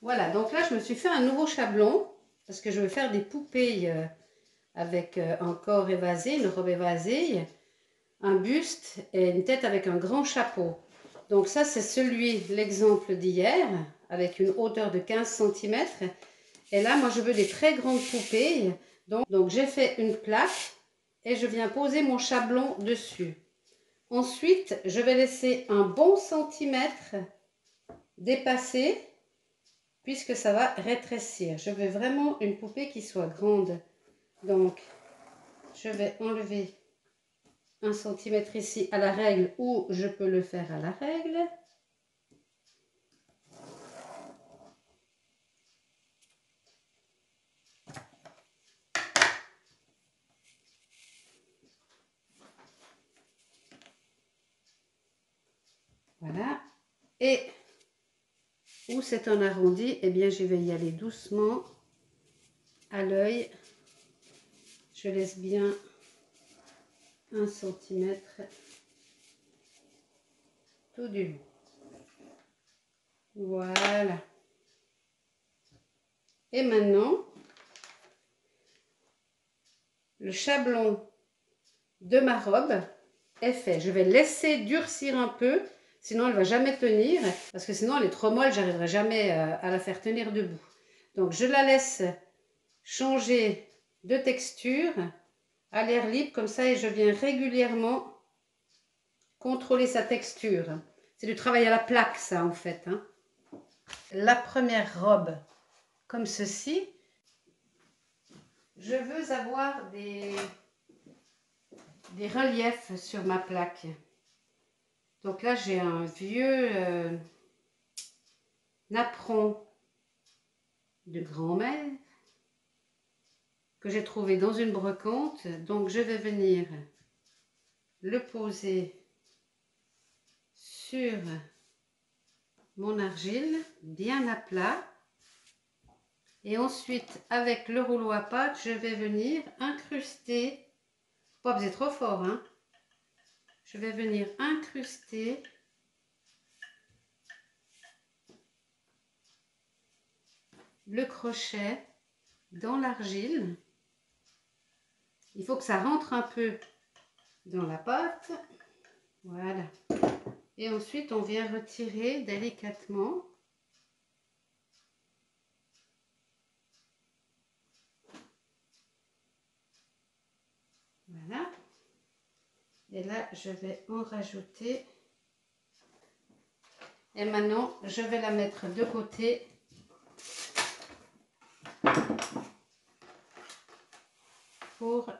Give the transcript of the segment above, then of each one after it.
Voilà, donc là je me suis fait un nouveau chablon parce que je veux faire des poupées avec un corps évasé, une robe évasée, un buste et une tête avec un grand chapeau. Donc ça c'est l'exemple d'hier avec une hauteur de 15 cm. Et là moi je veux des très grandes poupées. Donc j'ai fait une plaque et je viens poser mon chablon dessus. Ensuite je vais laisser un bon centimètre dépasser puisque ça va rétrécir. Je veux vraiment une poupée qui soit grande. Donc je vais enlever 1 cm ici à la règle ou je peux le faire à la règle. Voilà. Et où c'est un arrondi, eh bien je vais y aller doucement à l'œil. Je laisse bien 1 cm tout du long. Voilà. Et maintenant, le chablon de ma robe est fait. Je vais laisser durcir un peu, sinon elle ne va jamais tenir, parce que sinon elle est trop molle, j'arriverai jamais à la faire tenir debout. Donc je la laisse changer de texture à l'air libre comme ça et je viens régulièrement contrôler sa texture. C'est du travail à la plaque ça en fait. Hein. La première robe comme ceci, je veux avoir des reliefs sur ma plaque. Donc là j'ai un vieux napperon de grand-mère que j'ai trouvé dans une brocante. Donc je vais venir le poser sur mon argile bien à plat et ensuite avec le rouleau à pâte je vais venir incruster, pas besoin trop fort hein, je vais venir incruster le crochet dans l'argile. Il faut que ça rentre un peu dans la pâte, voilà, et ensuite on vient retirer délicatement. Voilà. Et là, je vais en rajouter. Et maintenant, je vais la mettre de côté. Pour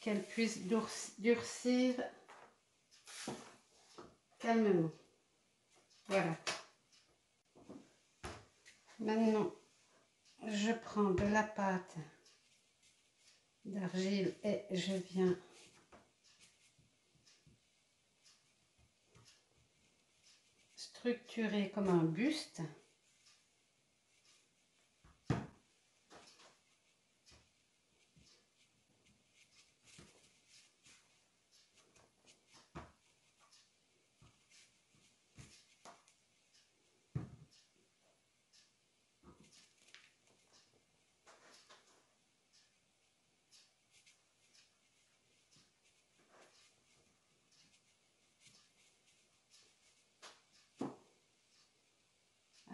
qu'elle puisse durcir calmement. Voilà. Maintenant, je prends de la pâte d'argile et je viens structurer comme un buste.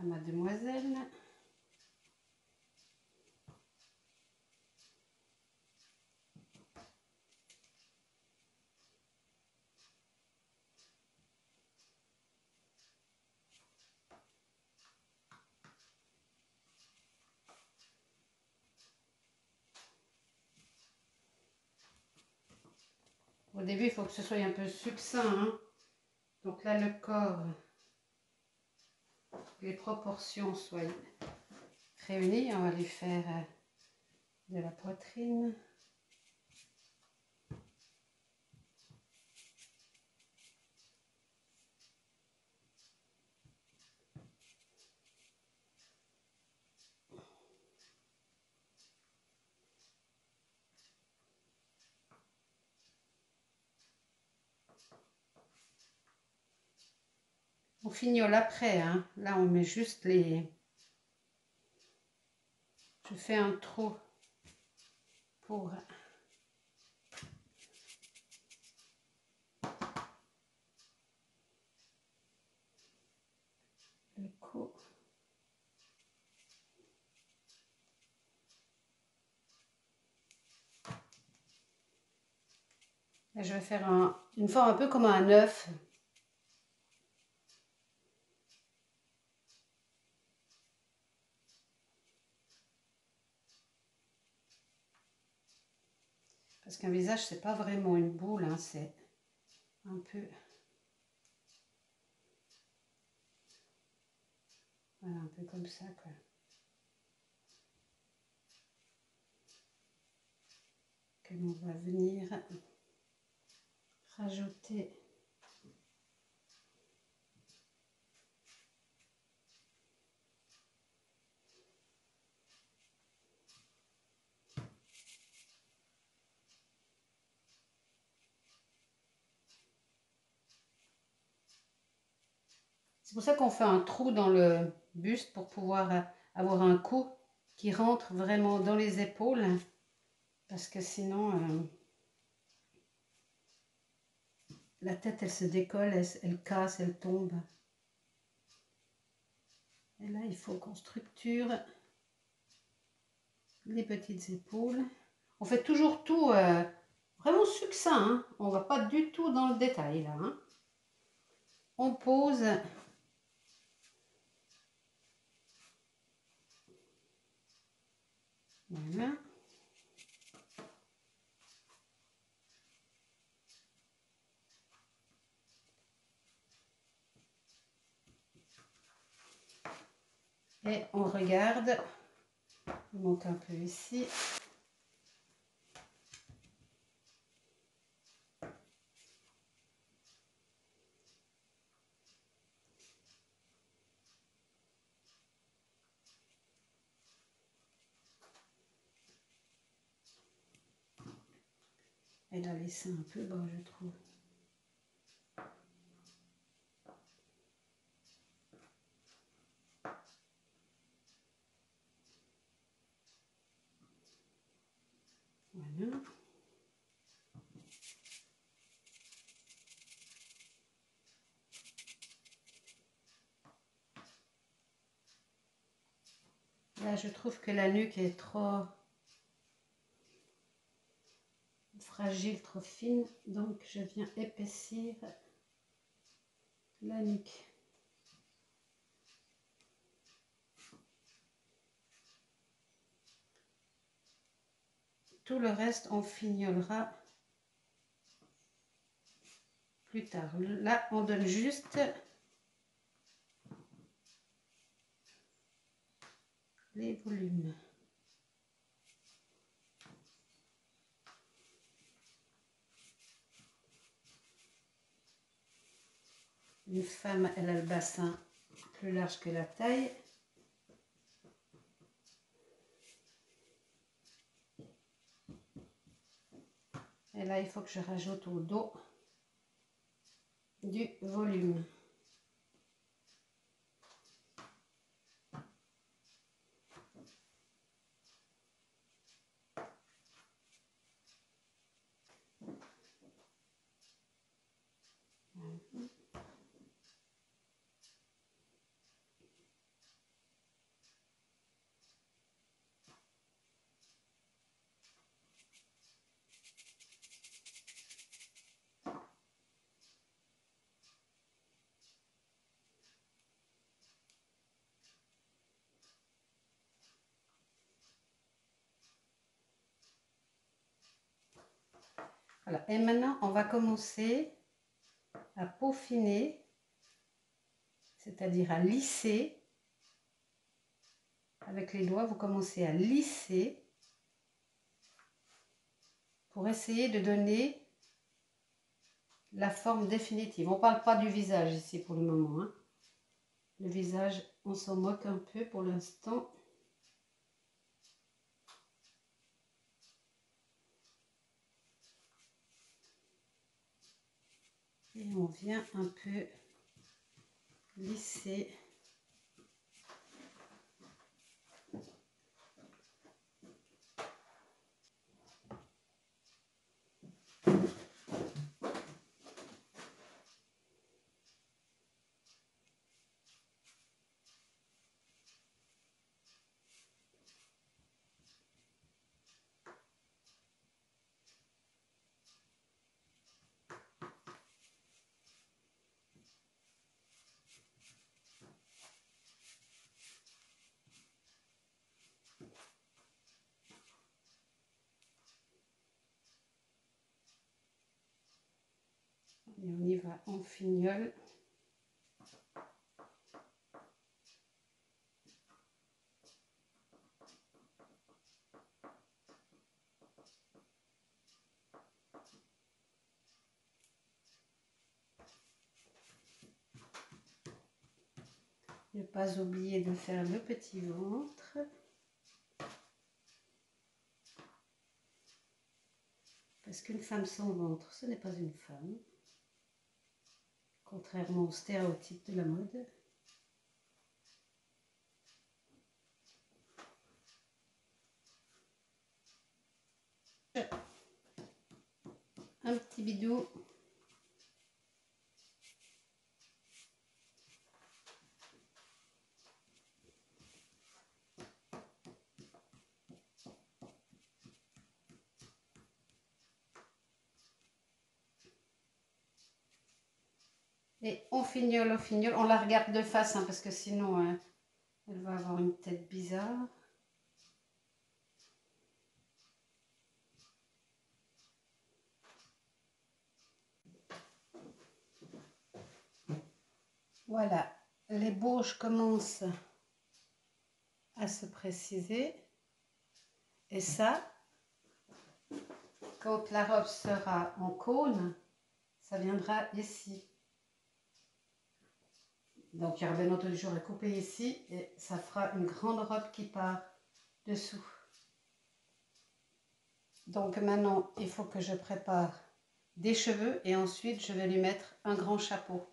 À mademoiselle. Au début, il faut que ce soit un peu succinct. Hein. Donc là, le corps, les proportions soient réunies. On va lui faire de la poitrine. On fignole après, hein. Là, on met juste les... Je fais un trou pour... le cou. Et je vais faire une forme un peu comme un œuf. Parce qu'un visage, c'est pas vraiment une boule, hein, c'est un peu... Voilà, un peu comme ça, quoi. Que l'on va venir rajouter. C'est pour ça qu'on fait un trou dans le buste pour pouvoir avoir un cou qui rentre vraiment dans les épaules. Parce que sinon, la tête, elle se décolle, elle casse, elle tombe. Et là, il faut qu'on structure les petites épaules. On fait toujours tout vraiment succinct, hein. On ne va pas du tout dans le détail là, hein. On pose. Voilà. Et on regarde. Je monte un peu ici. Elle a laissé un peu bas, je trouve. Voilà. Là, je trouve que la nuque est trop fragile, trop fine. Donc, je viens épaissir la nuque. Tout le reste, on fignolera plus tard. Là, on donne juste les volumes. Une femme, elle a le bassin plus large que la taille. Et là, il faut que je rajoute au dos du volume. Voilà. Et maintenant, on va commencer à peaufiner, c'est-à-dire à lisser. Avec les doigts, vous commencez à lisser pour essayer de donner la forme définitive. On ne parle pas du visage ici pour le moment, hein. Le visage, on s'en moque un peu pour l'instant. Et on vient un peu lisser. Et on y va en fignole. Ne pas oublier de faire le petit ventre. Parce qu'une femme sans ventre, ce n'est pas une femme. Contrairement au stéréotype de la mode. Un petit bidou. Et on fignole, on fignole. On la regarde de face, hein, parce que sinon, elle va avoir une tête bizarre. Voilà, les bouches commencent à se préciser. Et ça, quand la robe sera en cône, ça viendra ici. Donc il y aura bien entendu, j'aurai coupé ici et ça fera une grande robe qui part dessous. Donc maintenant, il faut que je prépare des cheveux et ensuite je vais lui mettre un grand chapeau.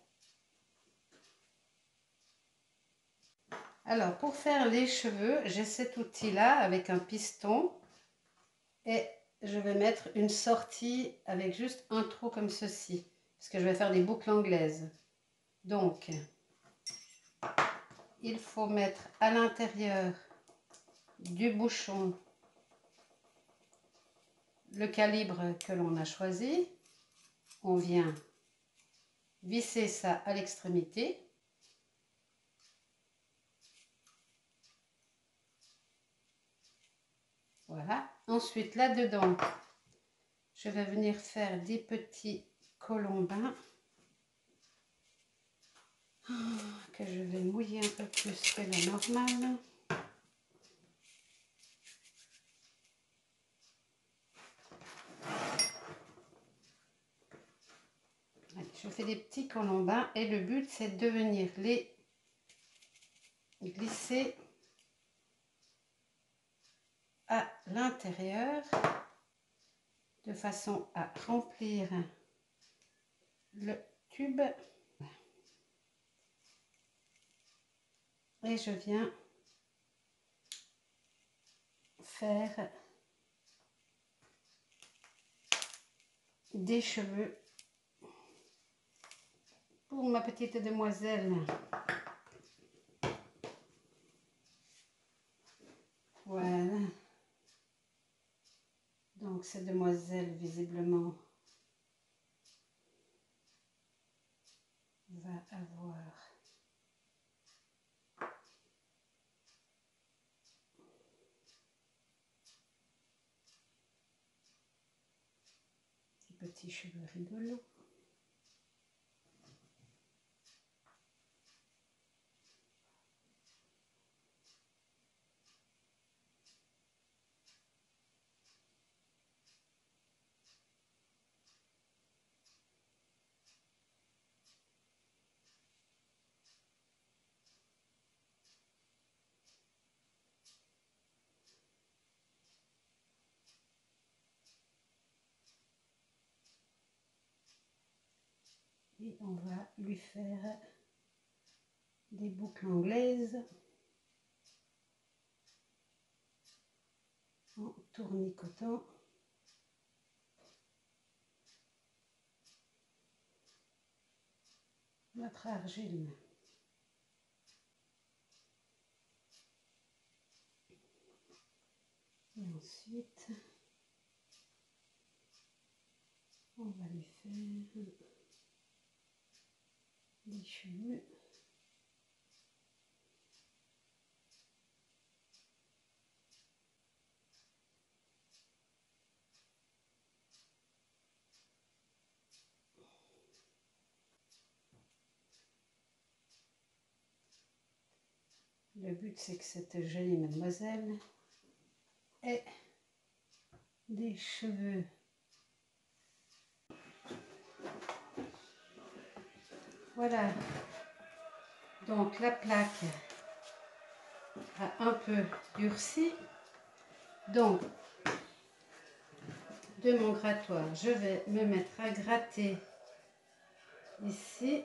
Alors pour faire les cheveux, j'ai cet outil-là avec un piston et je vais mettre une sortie avec juste un trou comme ceci parce que je vais faire des boucles anglaises. Donc il faut mettre à l'intérieur du bouchon le calibre que l'on a choisi. On vient visser ça à l'extrémité. Voilà. Ensuite, là-dedans, je vais venir faire des petits colombins que je vais mouiller un peu plus que la normale. Je fais des petits colombins et le but c'est de venir les glisser à l'intérieur de façon à remplir le tube. Et je viens faire des cheveux pour ma petite demoiselle. Voilà. Donc cette demoiselle visiblement va avoir des petits cheveux rigolos. Et on va lui faire des boucles anglaises en tournicotant. Notre argile. Et ensuite, on va lui faire des cheveux. Le but, c'est que cette jolie mademoiselle ait des cheveux. Voilà. Donc la plaque a un peu durci. Donc, de mon grattoir, je vais me mettre à gratter ici,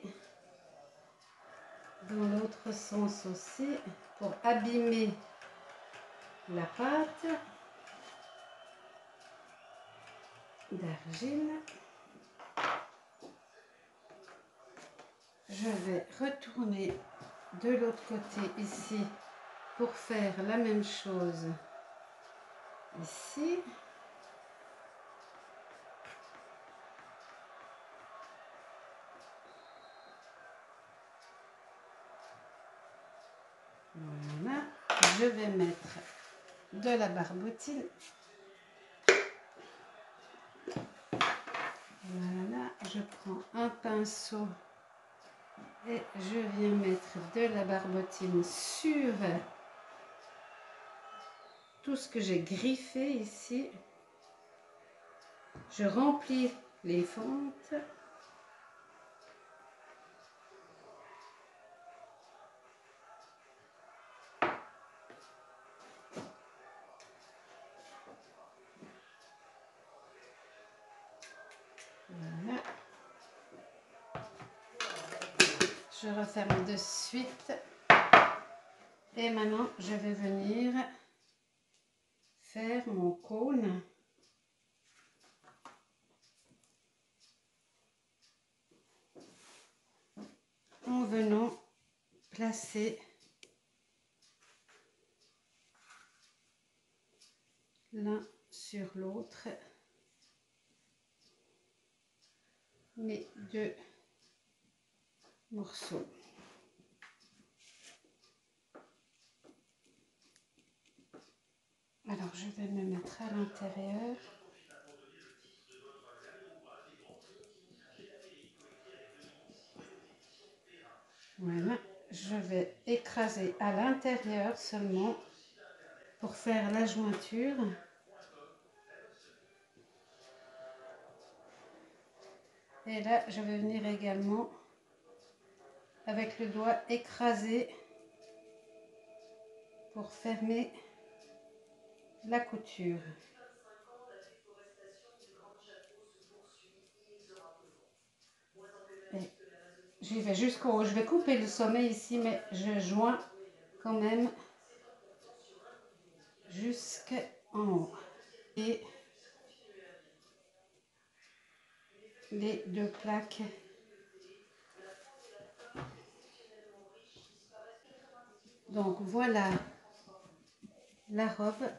dans l'autre sens aussi, pour abîmer la pâte d'argile. Je vais retourner de l'autre côté ici pour faire la même chose ici. Voilà, je vais mettre de la barbotine. Voilà, je prends un pinceau et je viens mettre de la barbotine sur tout ce que j'ai griffé ici. Je remplis les fentes. Voilà. Je referme de suite. Et maintenant, je vais venir faire mon cône. En venant placer l'un sur l'autre mes deux morceaux. Alors je vais me mettre à l'intérieur. Voilà, je vais écraser à l'intérieur seulement pour faire la jointure. Et là, je vais venir également avec le doigt écraser pour fermer la couture. Et j'y vais jusqu'au... Je vais couper le sommet ici, mais je joins quand même jusqu'en haut. Et les deux plaques. Donc voilà la robe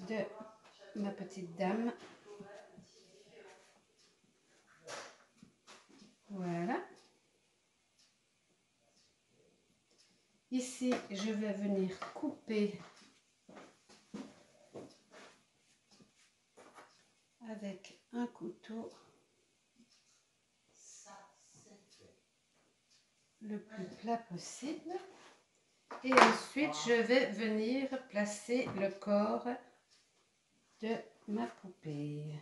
de ma petite dame. Voilà. Ici, je vais venir couper avec un couteau le plus plat possible. Et ensuite, je vais venir placer le corps de ma poupée.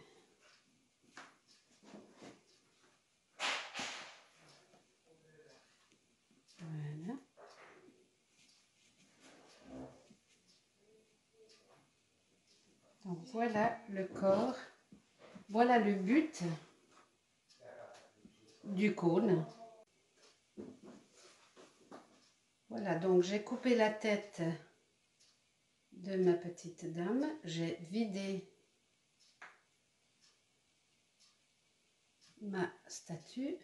Voilà. Donc voilà le corps. Voilà le but du cône. Voilà, donc j'ai coupé la tête de ma petite dame. J'ai vidé ma statue.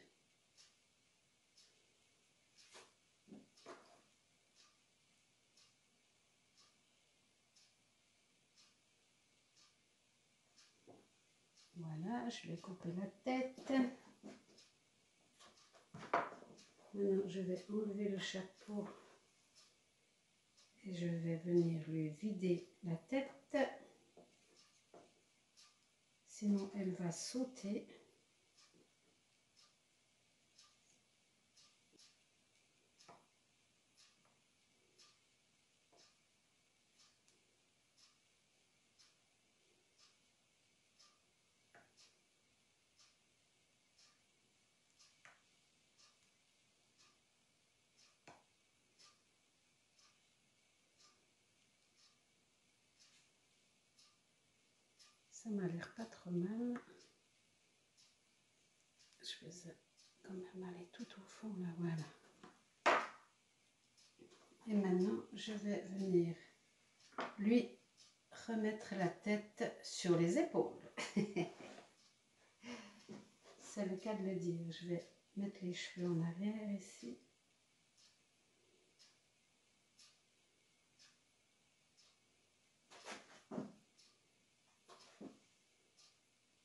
Voilà, je vais couper la tête. Maintenant, je vais enlever le chapeau et je vais venir lui vider la tête. Sinon, elle va sauter. Ça m'a l'air pas trop mal. Je vais quand même aller tout au fond là, voilà. Et maintenant, je vais venir lui remettre la tête sur les épaules. C'est le cas de le dire. Je vais mettre les cheveux en arrière ici.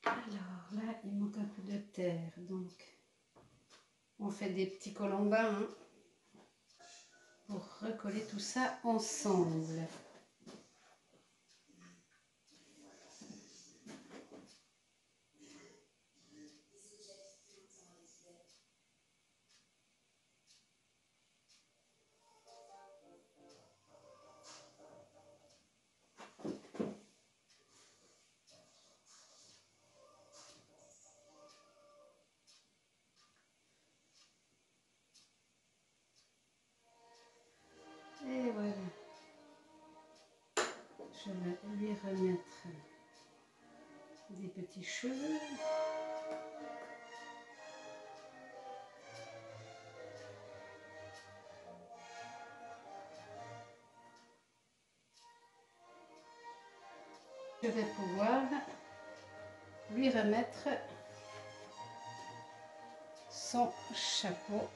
Alors là, il manque un peu de terre, donc on fait des petits colombins hein, pour recoller tout ça ensemble. Et voilà. Je vais lui remettre des petits cheveux. Je vais pouvoir lui remettre son chapeau.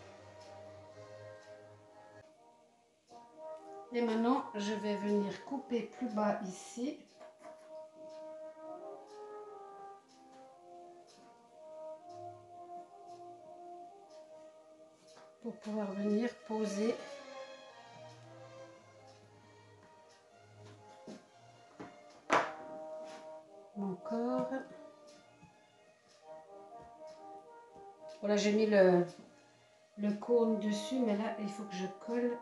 Et maintenant, je vais venir couper plus bas ici. Pour pouvoir venir poser mon corps. Voilà, j'ai mis le cône dessus, mais là, il faut que je colle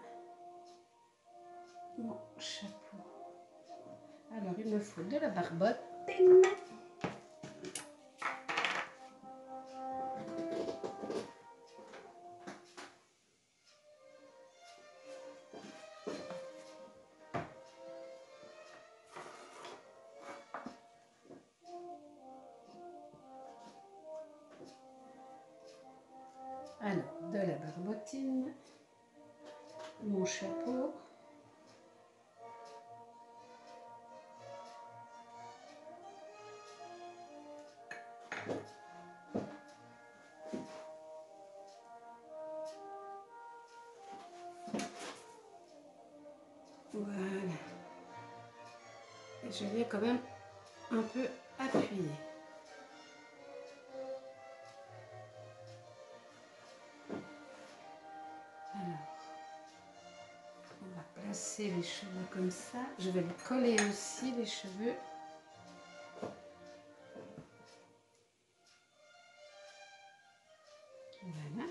mon chapeau. Alors, il me faut de la barbotte. Alors, de la barbotine, mon chapeau. Voilà. Et je viens quand même un peu appuyer. Alors, on va placer les cheveux comme ça. Je vais les coller aussi, les cheveux. Voilà.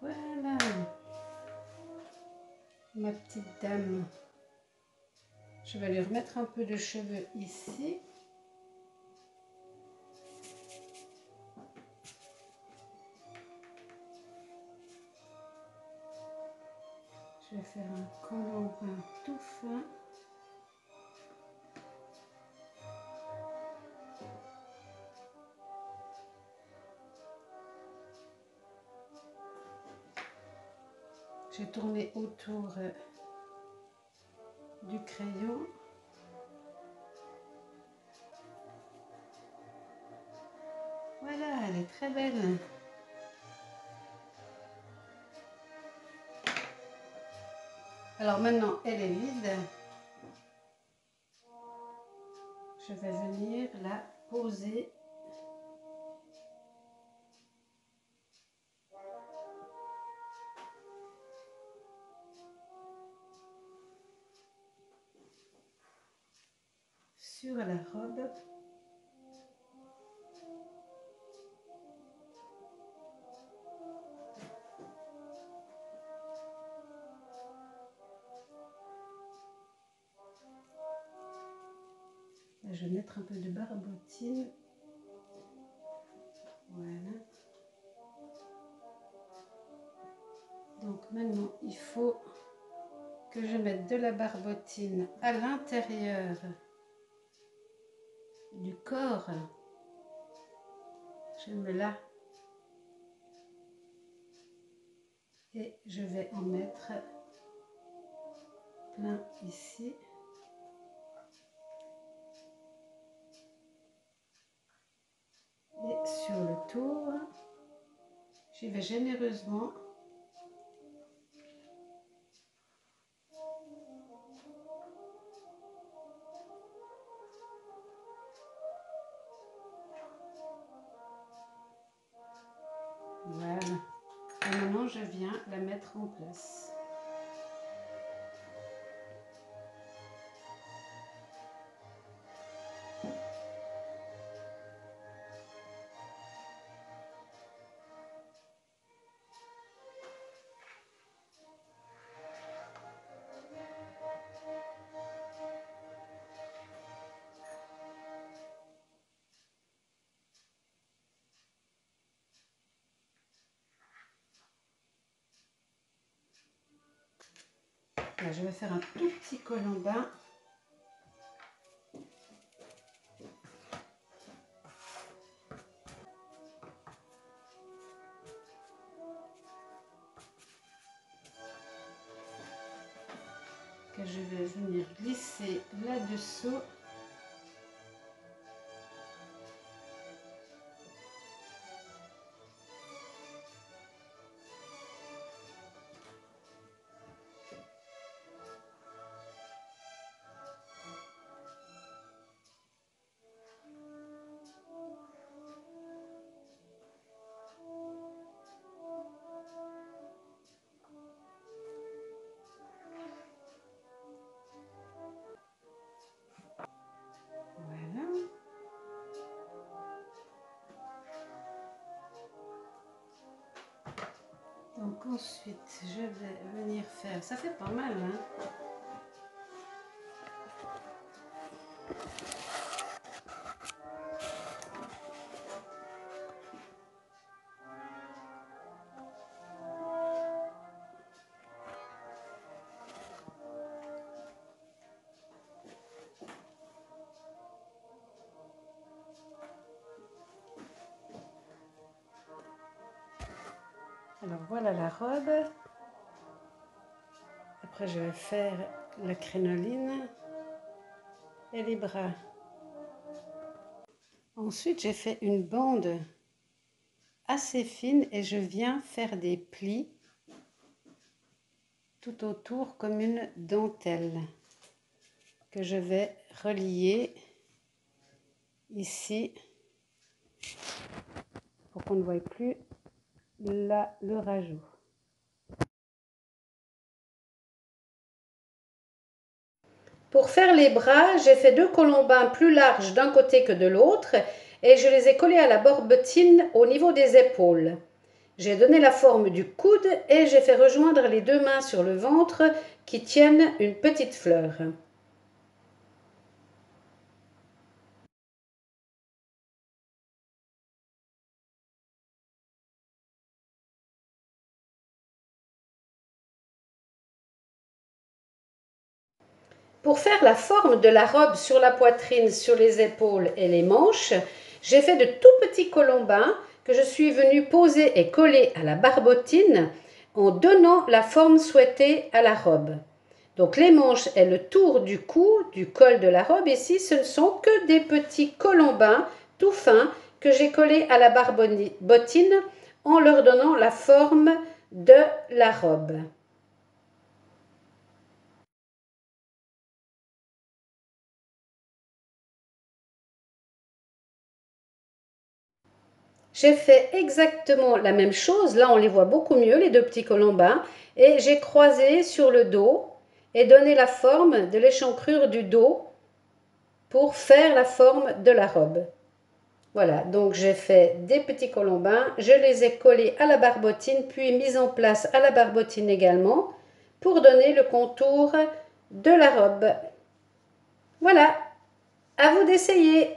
Voilà. Ma petite dame. Je vais lui remettre un peu de cheveux ici. Je vais faire un colombin tout fin. J'ai tourné autour du crayon. Voilà, elle est très belle. Alors maintenant, elle est vide. Je vais venir la poser. Sur la robe. Là, je vais mettre un peu de barbotine. Voilà. Donc maintenant, il faut que je mette de la barbotine à l'intérieur du corps. Je mets là. Et je vais en mettre plein ici. Et sur le tour, j'y vais généreusement. Voilà. Et maintenant, je viens la mettre en place. Là, je vais faire un tout petit colombin. Que je vais venir glisser là-dessous. Voilà. Donc ensuite, je vais venir faire... Ça fait pas mal, hein? Alors voilà la robe. Après, je vais faire la crinoline et les bras. Ensuite, j'ai fait une bande assez fine et je viens faire des plis tout autour comme une dentelle que je vais relier ici pour qu'on ne voie plus là le rajout. Pour faire les bras, j'ai fait 2 colombins plus larges d'un côté que de l'autre et je les ai collés à la barbotine au niveau des épaules. J'ai donné la forme du coude et j'ai fait rejoindre les 2 mains sur le ventre qui tiennent une petite fleur. Pour faire la forme de la robe sur la poitrine, sur les épaules et les manches, j'ai fait de tout petits colombins que je suis venue poser et coller à la barbotine en donnant la forme souhaitée à la robe. Donc les manches et le tour du cou, du col de la robe ici, ce ne sont que des petits colombins tout fins que j'ai collés à la barbotine en leur donnant la forme de la robe. J'ai fait exactement la même chose, là on les voit beaucoup mieux les deux petits colombins, et j'ai croisé sur le dos et donné la forme de l'échancrure du dos pour faire la forme de la robe. Voilà, donc j'ai fait des petits colombins, je les ai collés à la barbotine, puis mis en place à la barbotine également, pour donner le contour de la robe. Voilà, à vous d'essayer.